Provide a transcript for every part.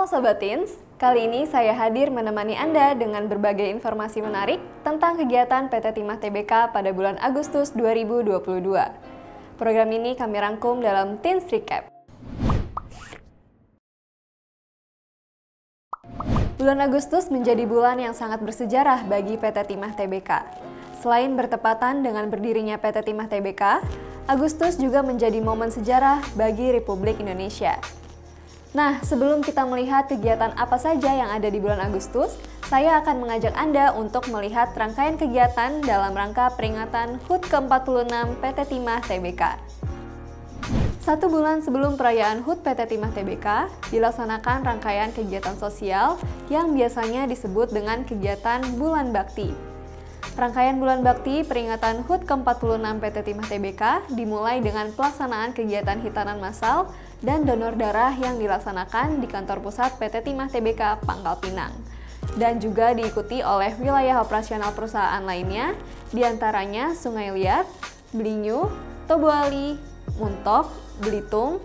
Sobat Teens, kali ini saya hadir menemani Anda dengan berbagai informasi menarik tentang kegiatan PT Timah Tbk pada bulan Agustus 2022. Program ini kami rangkum dalam Teens Recap. Bulan Agustus menjadi bulan yang sangat bersejarah bagi PT Timah Tbk. Selain bertepatan dengan berdirinya PT Timah Tbk, Agustus juga menjadi momen sejarah bagi Republik Indonesia. Nah, sebelum kita melihat kegiatan apa saja yang ada di bulan Agustus, saya akan mengajak Anda untuk melihat rangkaian kegiatan dalam rangka peringatan HUT ke-46 PT Timah Tbk. 1 bulan sebelum perayaan HUT PT Timah Tbk, dilaksanakan rangkaian kegiatan sosial yang biasanya disebut dengan kegiatan Bulan Bakti. Rangkaian Bulan Bakti peringatan HUT ke-46 PT Timah Tbk dimulai dengan pelaksanaan kegiatan hitanan massal dan donor darah yang dilaksanakan di kantor pusat PT Timah Tbk Pangkal Pinang, dan juga diikuti oleh wilayah operasional perusahaan lainnya, diantaranya Sungai Liat, Belinyu, Tobuali, Muntok, Belitung,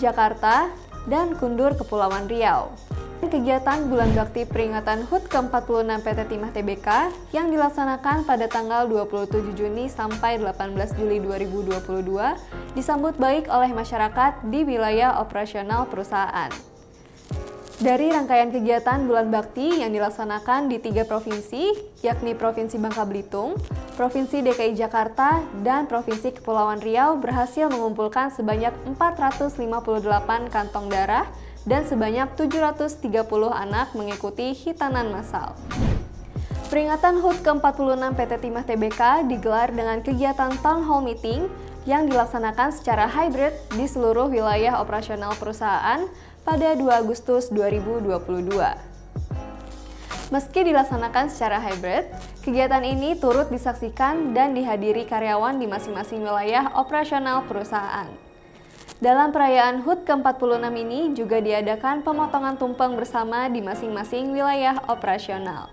Jakarta, dan Kundur Kepulauan Riau. Kegiatan Bulan Bakti peringatan HUT ke-46 PT Timah Tbk yang dilaksanakan pada tanggal 27 Juni sampai 18 Juli 2022 disambut baik oleh masyarakat di wilayah operasional perusahaan. Dari rangkaian kegiatan Bulan Bakti yang dilaksanakan di 3 provinsi, yakni Provinsi Bangka Belitung, Provinsi DKI Jakarta, dan Provinsi Kepulauan Riau berhasil mengumpulkan sebanyak 458 kantong darah dan sebanyak 730 anak mengikuti hitanan massal. Peringatan HUT ke-46 PT Timah Tbk digelar dengan kegiatan Town Hall Meeting yang dilaksanakan secara hybrid di seluruh wilayah operasional perusahaan pada 2 Agustus 2022. Meski dilaksanakan secara hybrid, kegiatan ini turut disaksikan dan dihadiri karyawan di masing-masing wilayah operasional perusahaan. Dalam perayaan HUT ke-46 ini juga diadakan pemotongan tumpeng bersama di masing-masing wilayah operasional.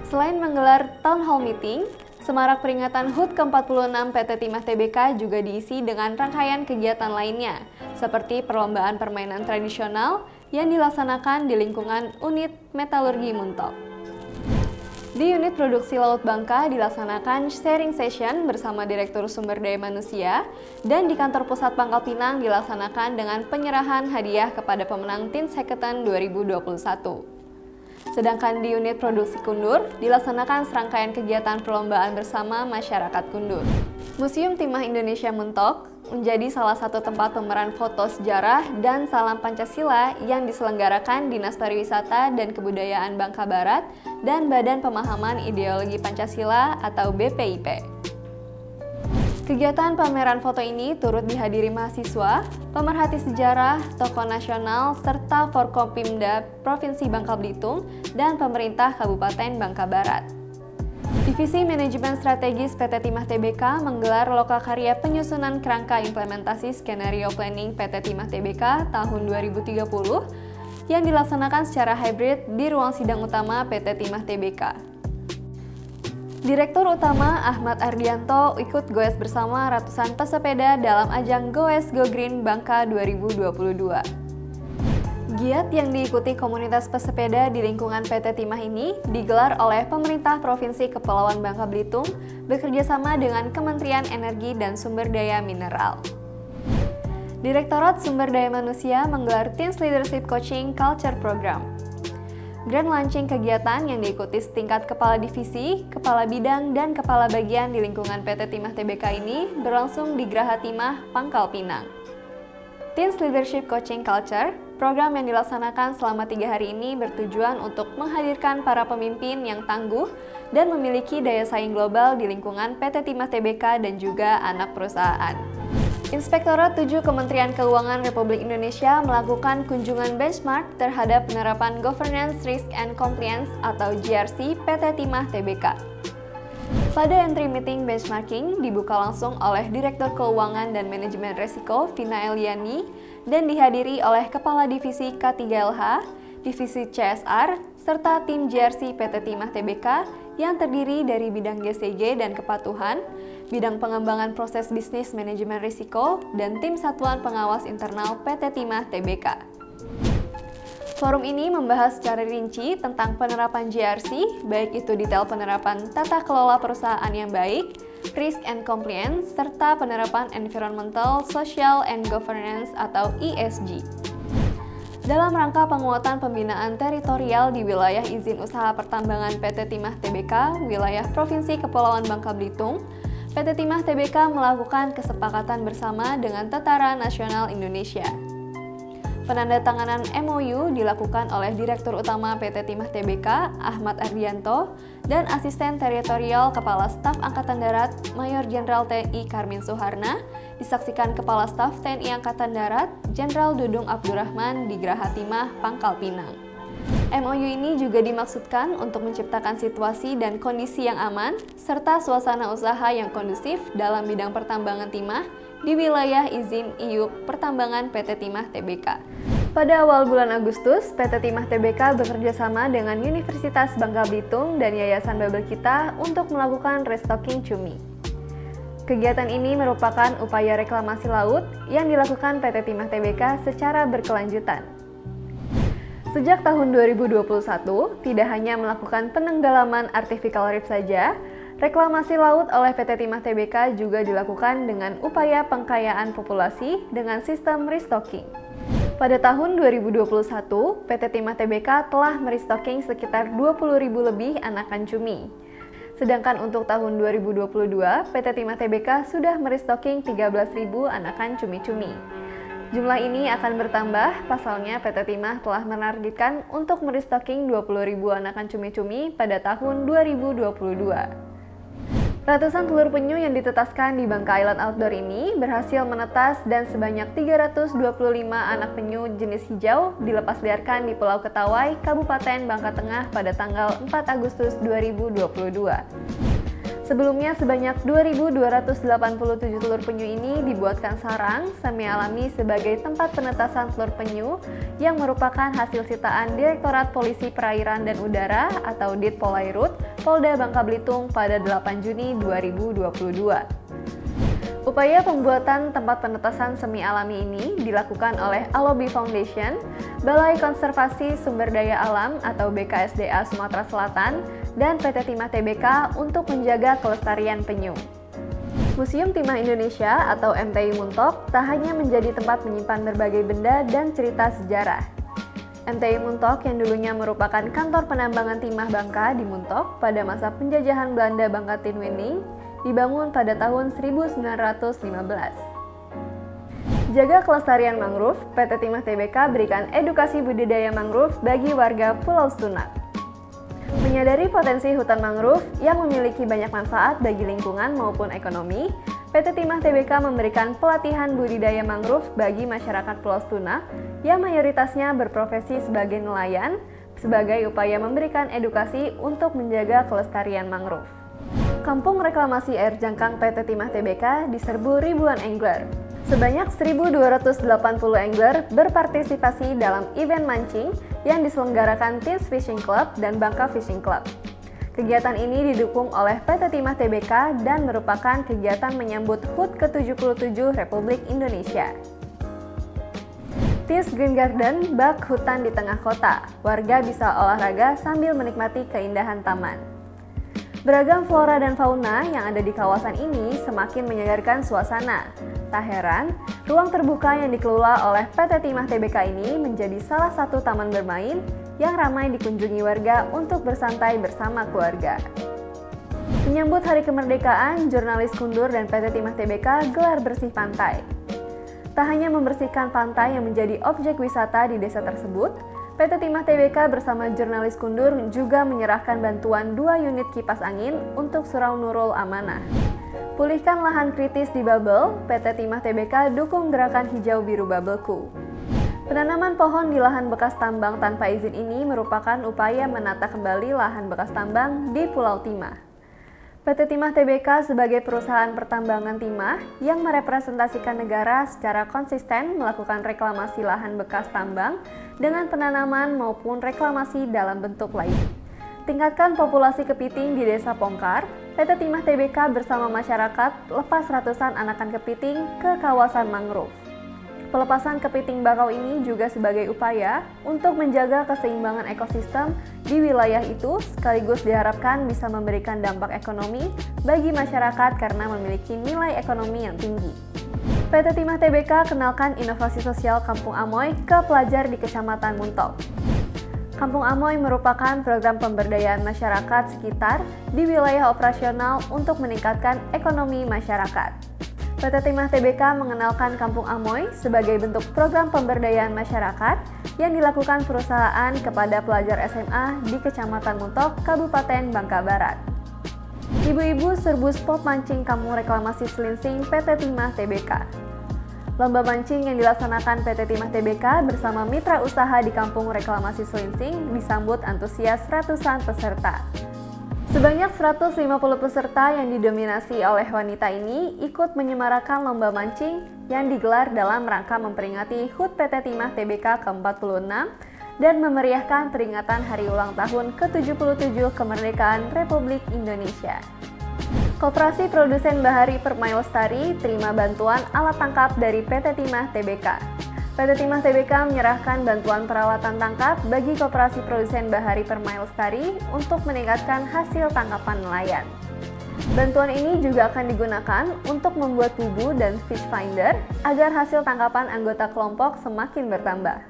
Selain menggelar Town Hall Meeting, semarak peringatan HUT ke-46 PT Timah Tbk juga diisi dengan rangkaian kegiatan lainnya, seperti perlombaan permainan tradisional yang dilaksanakan di lingkungan unit metalurgi Muntok. Di unit produksi Laut Bangka dilaksanakan sharing session bersama Direktur Sumber Daya Manusia, dan di kantor pusat Pangkal Pinang dilaksanakan dengan penyerahan hadiah kepada pemenang Teens Hackathon 2021. Sedangkan di unit produksi Kundur dilaksanakan serangkaian kegiatan perlombaan bersama masyarakat Kundur. Museum Timah Indonesia Muntok menjadi salah satu tempat pemeran foto sejarah dan salam Pancasila yang diselenggarakan Dinas Pariwisata dan Kebudayaan Bangka Barat dan Badan Pemahaman Ideologi Pancasila atau BPIP. Kegiatan pameran foto ini turut dihadiri mahasiswa, pemerhati sejarah, tokoh nasional, serta Forkopimda Provinsi Bangka Belitung dan pemerintah Kabupaten Bangka Barat. Divisi Manajemen Strategis PT Timah Tbk menggelar lokakarya penyusunan kerangka implementasi skenario planning PT Timah Tbk tahun 2030 yang dilaksanakan secara hybrid di ruang sidang utama PT Timah Tbk. Direktur Utama Ahmad Ardianto ikut goes bersama ratusan pesepeda dalam ajang Goes Go Green Bangka 2022. Giat yang diikuti komunitas pesepeda di lingkungan PT Timah ini digelar oleh pemerintah Provinsi Kepulauan Bangka Belitung bekerjasama dengan Kementerian Energi dan Sumber Daya Mineral. Direktorat Sumber Daya Manusia menggelar Teens Leadership Coaching Culture Program. Grand launching kegiatan yang diikuti setingkat kepala divisi, kepala bidang, dan kepala bagian di lingkungan PT Timah Tbk ini berlangsung di Graha Timah, Pangkal Pinang. Teens Leadership Coaching Culture, program yang dilaksanakan selama 3 hari ini bertujuan untuk menghadirkan para pemimpin yang tangguh dan memiliki daya saing global di lingkungan PT Timah Tbk dan juga anak perusahaan. Inspektorat 7 Kementerian Keuangan Republik Indonesia melakukan kunjungan benchmark terhadap penerapan Governance Risk and Compliance atau GRC PT Timah Tbk. Pada entry meeting benchmarking dibuka langsung oleh Direktur Keuangan dan Manajemen Resiko Vina Eliani dan dihadiri oleh Kepala Divisi K3LH, Divisi CSR, serta tim GRC PT Timah Tbk yang terdiri dari bidang GCG dan kepatuhan, bidang pengembangan proses bisnis manajemen risiko, dan tim satuan pengawas internal PT Timah Tbk. Forum ini membahas secara rinci tentang penerapan JRC, baik itu detail penerapan tata kelola perusahaan yang baik, risk and compliance, serta penerapan environmental, social, and governance atau ESG. Dalam rangka penguatan pembinaan teritorial di wilayah izin usaha pertambangan PT Timah Tbk, wilayah Provinsi Kepulauan Bangka Belitung, PT Timah Tbk melakukan kesepakatan bersama dengan Tentara Nasional Indonesia. Penandatanganan MOU dilakukan oleh Direktur Utama PT Timah Tbk, Ahmad Ardianto, dan Asisten Teritorial Kepala Staf Angkatan Darat, Mayor Jenderal TNI Karmin Suharna, disaksikan Kepala Staf TNI Angkatan Darat, Jenderal Dudung Abdurrahman di Geraha Timah, Pangkal Pinang. MOU ini juga dimaksudkan untuk menciptakan situasi dan kondisi yang aman, serta suasana usaha yang kondusif dalam bidang pertambangan timah di wilayah izin IUP Pertambangan PT Timah Tbk. Pada awal bulan Agustus, PT Timah Tbk bekerjasama dengan Universitas Bangka Belitung dan Yayasan Babel Kita untuk melakukan restocking cumi. Kegiatan ini merupakan upaya reklamasi laut yang dilakukan PT Timah Tbk secara berkelanjutan. Sejak tahun 2021, tidak hanya melakukan penenggelaman artificial reef saja, reklamasi laut oleh PT Timah Tbk juga dilakukan dengan upaya pengkayaan populasi dengan sistem restocking. Pada tahun 2021, PT Timah Tbk telah merestocking sekitar 20.000 lebih anakan cumi. Sedangkan untuk tahun 2022, PT Timah Tbk sudah merestocking 13.000 anakan cumi-cumi. Jumlah ini akan bertambah, pasalnya PT Timah telah menargetkan untuk merestocking 20.000 anakan cumi-cumi pada tahun 2022. Ratusan telur penyu yang ditetaskan di Bangka Island Outdoor ini berhasil menetas dan sebanyak 325 anak penyu jenis hijau dilepas liarkan di Pulau Ketawai, Kabupaten Bangka Tengah pada tanggal 4 Agustus 2022. Sebelumnya sebanyak 2.287 telur penyu ini dibuatkan sarang semi-alami sebagai tempat penetasan telur penyu yang merupakan hasil sitaan Direktorat Polisi Perairan dan Udara atau Ditpolairut Polda Bangka Belitung pada 8 Juni 2022. Upaya pembuatan tempat penetasan semi-alami ini dilakukan oleh Alobi Foundation, Balai Konservasi Sumber Daya Alam atau BKSDA Sumatera Selatan, dan PT Timah Tbk untuk menjaga kelestarian penyu. Museum Timah Indonesia atau MTI Muntok tak hanya menjadi tempat menyimpan berbagai benda dan cerita sejarah. MTI Muntok yang dulunya merupakan kantor penambangan timah Bangka di Muntok pada masa penjajahan Belanda Bangka Tinwining dibangun pada tahun 1915. Jaga kelestarian mangrove, PT Timah Tbk berikan edukasi budidaya mangrove bagi warga Pulau Sunak. Menyadari potensi hutan mangrove yang memiliki banyak manfaat bagi lingkungan maupun ekonomi, PT Timah Tbk memberikan pelatihan budidaya mangrove bagi masyarakat Pulau Sunak yang mayoritasnya berprofesi sebagai nelayan, sebagai upaya memberikan edukasi untuk menjaga kelestarian mangrove. Kampung Reklamasi Air Jangkang PT Timah Tbk diserbu ribuan angler. Sebanyak 1.280 angler berpartisipasi dalam event mancing yang diselenggarakan Teens Fishing Club dan Bangka Fishing Club. Kegiatan ini didukung oleh PT Timah Tbk dan merupakan kegiatan menyambut HUT ke-77 Republik Indonesia. Teens Green Garden, bak hutan di tengah kota. Warga bisa olahraga sambil menikmati keindahan taman. Beragam flora dan fauna yang ada di kawasan ini semakin menyegarkan suasana. Tak heran, ruang terbuka yang dikelola oleh PT Timah Tbk ini menjadi salah satu taman bermain yang ramai dikunjungi warga untuk bersantai bersama keluarga. Menyambut Hari Kemerdekaan, jurnalis Kundur dan PT Timah Tbk gelar bersih pantai. Tak hanya membersihkan pantai yang menjadi objek wisata di desa tersebut, PT Timah Tbk bersama jurnalis Kundur juga menyerahkan bantuan 2 unit kipas angin untuk Surau Nurul Amanah. Pulihkan lahan kritis di Babel, PT Timah Tbk dukung gerakan hijau biru Babelku. Penanaman pohon di lahan bekas tambang tanpa izin ini merupakan upaya menata kembali lahan bekas tambang di Pulau Timah. PT Timah Tbk sebagai perusahaan pertambangan timah yang merepresentasikan negara secara konsisten melakukan reklamasi lahan bekas tambang dengan penanaman maupun reklamasi dalam bentuk lain. Tingkatkan populasi kepiting di Desa Pongkar, PT Timah Tbk bersama masyarakat lepas ratusan anakan kepiting ke kawasan mangrove. Pelepasan kepiting bakau ini juga sebagai upaya untuk menjaga keseimbangan ekosistem di wilayah itu, sekaligus diharapkan bisa memberikan dampak ekonomi bagi masyarakat karena memiliki nilai ekonomi yang tinggi. PT Timah TBK kenalkan inovasi sosial Kampung Amoy ke pelajar di Kecamatan Muntok. Kampung Amoy merupakan program pemberdayaan masyarakat sekitar di wilayah operasional untuk meningkatkan ekonomi masyarakat. PT Timah TBK mengenalkan Kampung Amoy sebagai bentuk program pemberdayaan masyarakat yang dilakukan perusahaan kepada pelajar SMA di Kecamatan Muntok, Kabupaten Bangka Barat. Ibu-ibu serbu spot mancing Kampung Reklamasi Selinsing PT Timah TBK. Lomba mancing yang dilaksanakan PT Timah TBK bersama mitra usaha di Kampung Reklamasi Selinsing disambut antusias ratusan peserta. Sebanyak 150 peserta yang didominasi oleh wanita ini ikut menyemarakan lomba mancing yang digelar dalam rangka memperingati HUT PT Timah TBK ke-46 dan memeriahkan peringatan hari ulang tahun ke-77 kemerdekaan Republik Indonesia. Koperasi Produsen Bahari Permai Lestari terima bantuan alat tangkap dari PT Timah TBK. PT Timah TBK menyerahkan bantuan peralatan tangkap bagi Koperasi Produsen Bahari Permai Lestari untuk meningkatkan hasil tangkapan nelayan. Bantuan ini juga akan digunakan untuk membuat bubu dan fish finder agar hasil tangkapan anggota kelompok semakin bertambah.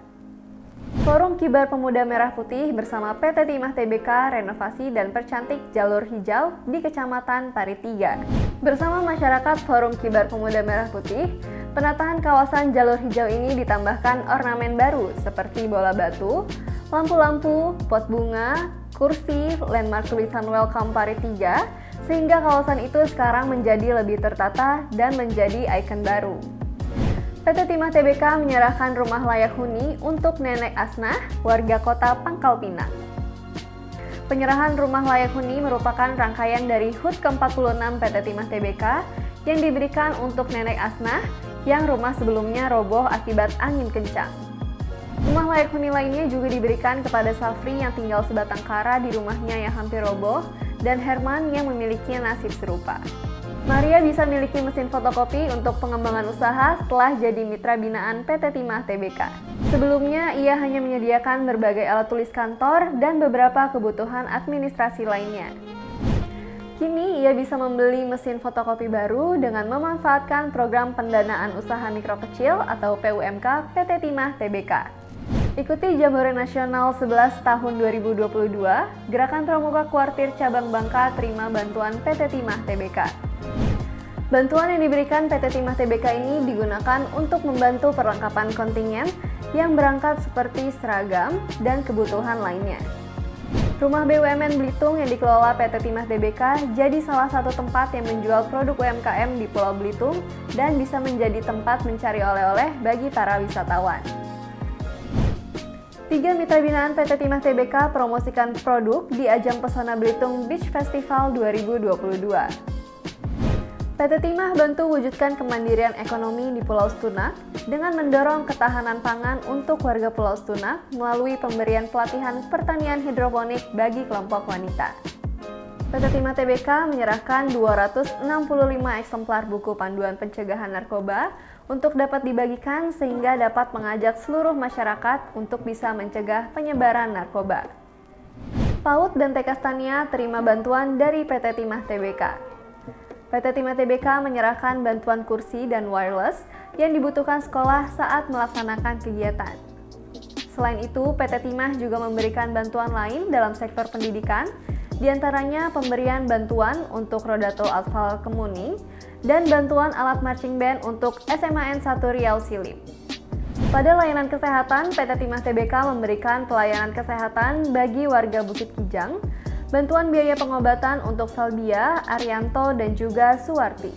Forum Kibar Pemuda Merah Putih bersama PT Timah TBK renovasi dan percantik jalur hijau di Kecamatan Paritiga. Bersama masyarakat Forum Kibar Pemuda Merah Putih, penataan kawasan jalur hijau ini ditambahkan ornamen baru seperti bola batu, lampu-lampu, pot bunga, kursi, landmark tulisan Welcome Paritiga, sehingga kawasan itu sekarang menjadi lebih tertata dan menjadi ikon baru. PT Timah TBK menyerahkan rumah layak huni untuk Nenek Asnah, warga kota Pangkal Pinang. Penyerahan rumah layak huni merupakan rangkaian dari HUT ke-46 PT Timah TBK yang diberikan untuk Nenek Asnah yang rumah sebelumnya roboh akibat angin kencang. Rumah layak huni lainnya juga diberikan kepada Safri yang tinggal sebatang kara di rumahnya yang hampir roboh dan Herman yang memiliki nasib serupa. Maria bisa miliki mesin fotokopi untuk pengembangan usaha setelah jadi mitra binaan PT Timah TBK. Sebelumnya, ia hanya menyediakan berbagai alat tulis kantor dan beberapa kebutuhan administrasi lainnya. Kini, ia bisa membeli mesin fotokopi baru dengan memanfaatkan program pendanaan usaha mikro kecil atau PUMK PT Timah TBK. Ikuti Jambore Nasional 11 tahun 2022, Gerakan Pramuka Kuartir Cabang Bangka terima bantuan PT Timah TBK. Bantuan yang diberikan PT Timah TBK ini digunakan untuk membantu perlengkapan kontingen yang berangkat seperti seragam dan kebutuhan lainnya. Rumah BUMN Belitung yang dikelola PT Timah TBK jadi salah satu tempat yang menjual produk UMKM di Pulau Belitung dan bisa menjadi tempat mencari oleh-oleh bagi para wisatawan. 3 mitra binaan PT Timah TBK promosikan produk di ajang Pesona Belitung Beach Festival 2022. PT Timah bantu wujudkan kemandirian ekonomi di Pulau Setunak dengan mendorong ketahanan pangan untuk warga Pulau Setunak melalui pemberian pelatihan pertanian hidroponik bagi kelompok wanita. PT Timah TBK menyerahkan 265 eksemplar buku panduan pencegahan narkoba untuk dapat dibagikan sehingga dapat mengajak seluruh masyarakat untuk bisa mencegah penyebaran narkoba. PAUD dan TK Stania terima bantuan dari PT Timah TBK. PT Timah TBK menyerahkan bantuan kursi dan wireless yang dibutuhkan sekolah saat melaksanakan kegiatan. Selain itu, PT Timah juga memberikan bantuan lain dalam sektor pendidikan, diantaranya pemberian bantuan untuk roda tol aspal Kemuning dan bantuan alat marching band untuk SMAN 1 Riau Silip. Pada layanan kesehatan, PT Timah TBK memberikan pelayanan kesehatan bagi warga Bukit Kijang, bantuan biaya pengobatan untuk Salbia, Arianto, dan juga Suwarti.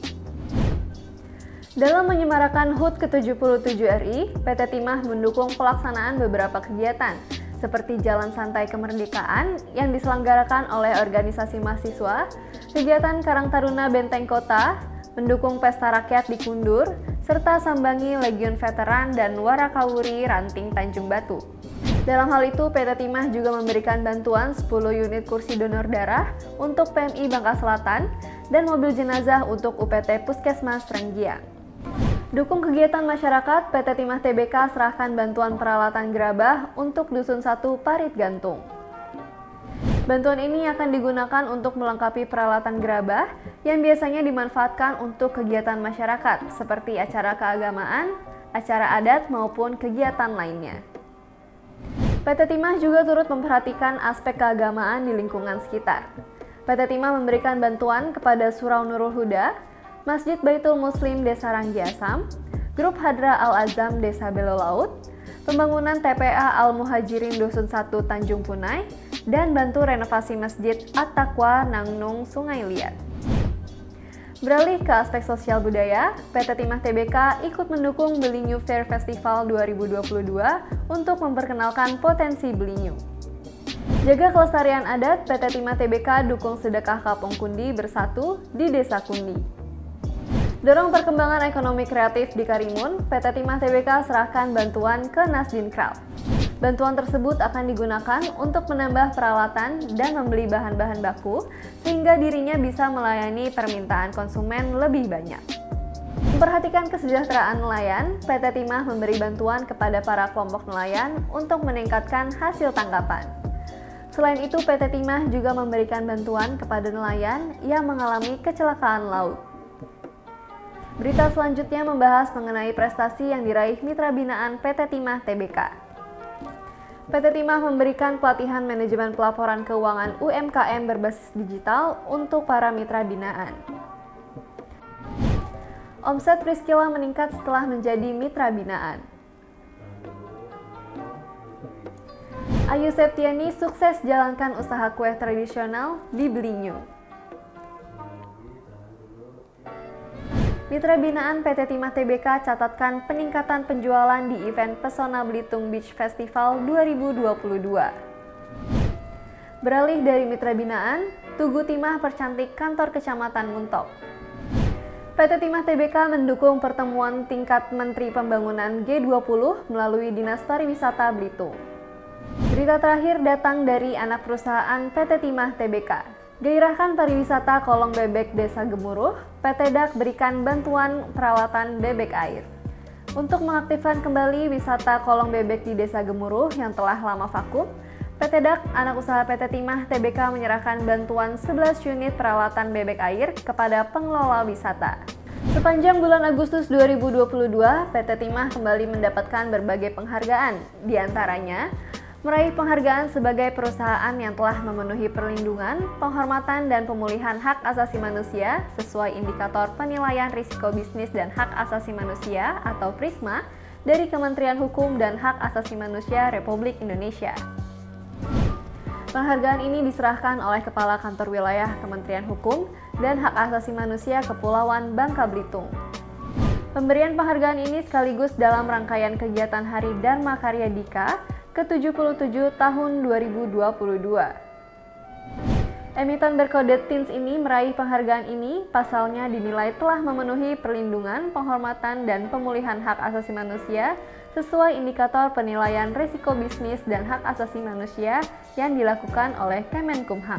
Dalam menyemarakan HUT ke-77 RI, PT Timah mendukung pelaksanaan beberapa kegiatan, seperti Jalan Santai Kemerdekaan yang diselenggarakan oleh organisasi mahasiswa, kegiatan Karang Taruna Benteng Kota, mendukung Pesta Rakyat di Kundur, serta sambangi Legiun Veteran dan Warakawuri Ranting Tanjung Batu. Dalam hal itu, PT Timah juga memberikan bantuan 10 unit kursi donor darah untuk PMI Bangka Selatan dan mobil jenazah untuk UPT Puskesmas Renggiang. Dukung kegiatan masyarakat, PT Timah TBK serahkan bantuan peralatan gerabah untuk Dusun 1 Parit Gantung. Bantuan ini akan digunakan untuk melengkapi peralatan gerabah yang biasanya dimanfaatkan untuk kegiatan masyarakat seperti acara keagamaan, acara adat maupun kegiatan lainnya. PT Timah juga turut memperhatikan aspek keagamaan di lingkungan sekitar. PT Timah memberikan bantuan kepada Surau Nurul Huda, Masjid Baitul Muslim Desa Ranggi Asam, Grup Hadra Al-Azam Desa Belo Laut, pembangunan TPA Al-Muhajirin Dusun 1 Tanjung Punai, dan bantu renovasi Masjid At-Taqwa Nangnung Sungai Liat. Beralih ke aspek sosial budaya, PT Timah TBK ikut mendukung Belinyu Fair Festival 2022 untuk memperkenalkan potensi Belinyu. Jaga kelestarian adat, PT Timah TBK dukung sedekah Kapung Kundi bersatu di Desa Kundi. Dorong perkembangan ekonomi kreatif di Karimun, PT Timah TBK serahkan bantuan ke Nasdin Craft. Bantuan tersebut akan digunakan untuk menambah peralatan dan membeli bahan-bahan baku, sehingga dirinya bisa melayani permintaan konsumen lebih banyak. Memperhatikan kesejahteraan nelayan, PT Timah memberi bantuan kepada para kelompok nelayan untuk meningkatkan hasil tangkapan. Selain itu, PT Timah juga memberikan bantuan kepada nelayan yang mengalami kecelakaan laut. Berita selanjutnya membahas mengenai prestasi yang diraih mitra binaan PT Timah TBK. PT Timah memberikan pelatihan manajemen pelaporan keuangan UMKM berbasis digital untuk para mitra binaan. Omset Priscilla meningkat setelah menjadi mitra binaan. Ayu Septiani sukses jalankan usaha kue tradisional di Belinyu. Mitra binaan PT Timah TBK catatkan peningkatan penjualan di event Pesona Belitung Beach Festival 2022. Beralih dari mitra binaan, Tugu Timah percantik kantor Kecamatan Muntok. PT Timah TBK mendukung pertemuan tingkat Menteri Pembangunan G20 melalui Dinas Pariwisata Belitung. Berita terakhir datang dari anak perusahaan PT Timah TBK. Gairahkan pariwisata kolong bebek Desa Gemuruh, PT DAK berikan bantuan perawatan bebek air. Untuk mengaktifkan kembali wisata kolong bebek di Desa Gemuruh yang telah lama vakum, PT DAK, anak usaha PT Timah TBK menyerahkan bantuan 11 unit peralatan bebek air kepada pengelola wisata. Sepanjang bulan Agustus 2022, PT Timah kembali mendapatkan berbagai penghargaan, diantaranya meraih penghargaan sebagai perusahaan yang telah memenuhi perlindungan, penghormatan, dan pemulihan hak asasi manusia sesuai indikator penilaian risiko bisnis dan hak asasi manusia atau PRISMA dari Kementerian Hukum dan Hak Asasi Manusia Republik Indonesia. Penghargaan ini diserahkan oleh Kepala Kantor Wilayah Kementerian Hukum dan Hak Asasi Manusia Kepulauan Bangka Belitung. Pemberian penghargaan ini sekaligus dalam rangkaian kegiatan Hari Dharma Karya Dika ke-77 tahun 2022. Emiten berkode TINS ini meraih penghargaan ini, pasalnya dinilai telah memenuhi perlindungan, penghormatan, dan pemulihan hak asasi manusia sesuai indikator penilaian risiko bisnis dan hak asasi manusia yang dilakukan oleh Kemenkumham.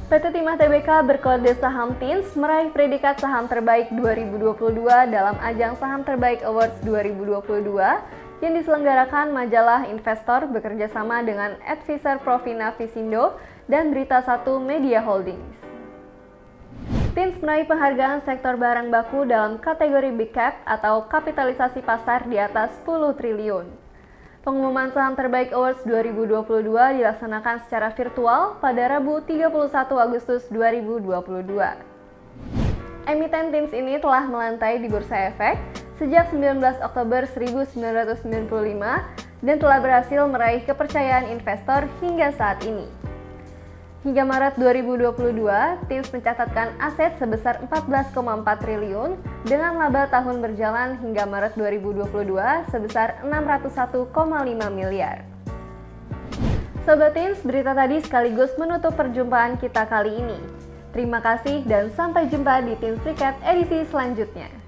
PT Timah TBK berkode saham TINS meraih predikat saham terbaik 2022 dalam ajang Saham Terbaik Awards 2022 yang diselenggarakan majalah Investor bekerjasama dengan Advisor Provina Visindo dan Berita 1 Media Holdings. TINS meraih penghargaan sektor barang baku dalam kategori Big Cap atau kapitalisasi pasar di atas 10 triliun. Pengumuman Saham Terbaik Awards 2022 dilaksanakan secara virtual pada Rabu 31 Agustus 2022. Emiten TINS ini telah melantai di Bursa Efek sejak 19 Oktober 1995 dan telah berhasil meraih kepercayaan investor hingga saat ini. Hingga Maret 2022, TINS mencatatkan aset sebesar 14,4 triliun dengan laba tahun berjalan hingga Maret 2022 sebesar 601,5 miliar. Sobat TINS, berita tadi sekaligus menutup perjumpaan kita kali ini. Terima kasih dan sampai jumpa di TINS Recap edisi selanjutnya.